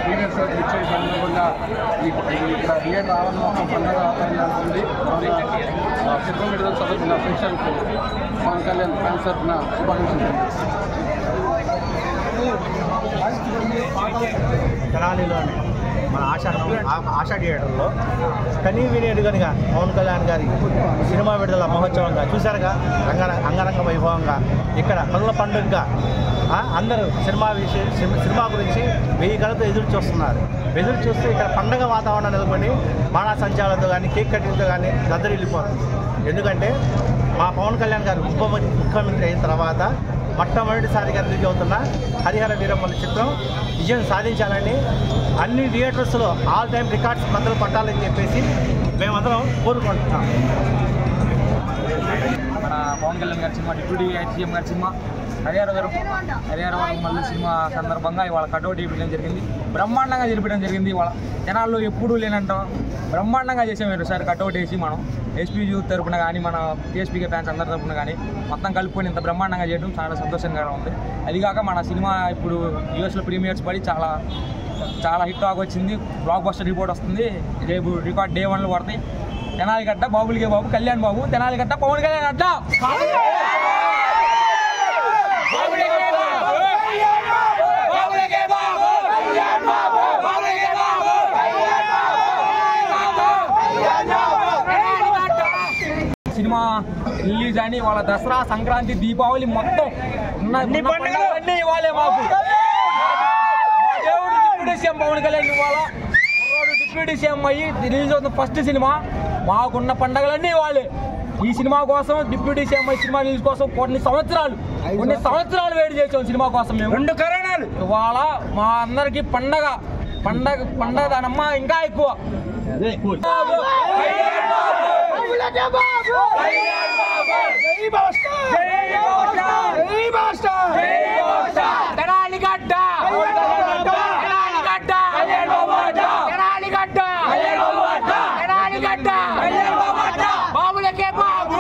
Premiere show ఇచ్చే సందర్భంగా ఇక్కడ థియేటర్ రావాలని మొత్తం పండుగ ఉంది. చిత్రం విడుదల సందర్భంగా ఫంక్షన్ పవన్ కళ్యాణ్ ఫ్యాన్స్ తరఫున శుభాకాంక్షలు. తెనాలిలోని మన ఆశా థియేటర్లో కనీ వినేడుగనిగా పవన్ కళ్యాణ్ గారి సినిమా విడుదల మహోత్సవంగా చూశారుగా, అంగరంగ వైభవంగా ఇక్కడ కళ్ళ పండుగగా అందరూ సినిమా గురించి 1000 కళ్ళతో ఎదురు చూస్తున్నారు. ఎదురు చూస్తే ఇక్కడ పండగ వాతావరణం నిలబడి బాణాసంచాలతో కానీ కేక్ కటింగ్తో కానీ దద్దరిల్లిపోతుంది. ఎందుకంటే మా పవన్ కళ్యాణ్ గారు ముఖ్యమంత్రి అయిన తర్వాత మొట్టమొదటిసారిగా రిలీజ్ అవుతున్న హరిహర వీరమ్మల చిత్రం విజయం సాధించాలని అన్ని థియేటర్స్లో ఆల్ టైమ్ రికార్డ్స్ బద్దలు పట్టాలని చెప్పేసి మేమందరం కోరుకుంటున్నాం. మన పవన్ కళ్యాణ్ గారి సినిమా, డిప్యూటీ సీఎం గారి సినిమా హరిహర వీరమ్మల సినిమా సందర్భంగా ఇవాళ కటౌట్ చేయించడం జరిగింది. బ్రహ్మాండంగా జరిపించడం జరిగింది. ఇవాళ జనాల్లో ఎప్పుడూ లేనంట బ్రహ్మాండంగా చేసాం సార్ కటౌట్ వేసి. మనం ఎస్పీ యూత్ తరఫున కానీ మన టీఎస్పీకే ఫ్యాన్స్ అందరి తరఫున కానీ మొత్తం కలుపుకొని ఇంత బ్రహ్మాండంగా చేయడం చాలా సంతోషంగా ఉంది. అదిగాక మన సినిమా ఇప్పుడు యూఎస్లో ప్రీమియర్స్ పడి చాలా హిట్ టాక్ వచ్చింది. బ్లాక్ బస్టర్ రిపోర్ట్ వస్తుంది. రేపు రికార్డ్ Day 1 పడతాయి. తెనాలిగడ్డ బాబులకే బాబు కళ్యాణ్ బాబు, తెనాలిగడ్డ పవన్ కళ్యాణ్ అడ్డ. సినిమా రిలీజ్ అని వాళ్ళ దసరా, సంక్రాంతి, దీపావళి మొత్తం పండుగలన్నీ ఇవ్వాలి. మాకు దేవుడు డిప్యూటీ సీఎం పవన్ కళ్యాణ్ ఇవ్వాలా. డిప్యూటీ సీఎం అయ్యి రిలీజ్ అవుతున్న ఫస్ట్ సినిమా. మాకున్న పండుగలన్నీ ఇవ్వాలి. ఈ సినిమా కోసం డిప్యూటీ సీఎం అయ్యి సినిమా రిలీజ్ కోసం కొన్ని సంవత్సరాలు వెయిట్ చేసాం సినిమా కోసం. మేము 2 కరోనాలు ఇవాళ మా అందరికి పండగ దానమ్మ ఇంకా ఎక్కువ. బాబులకే బాబు.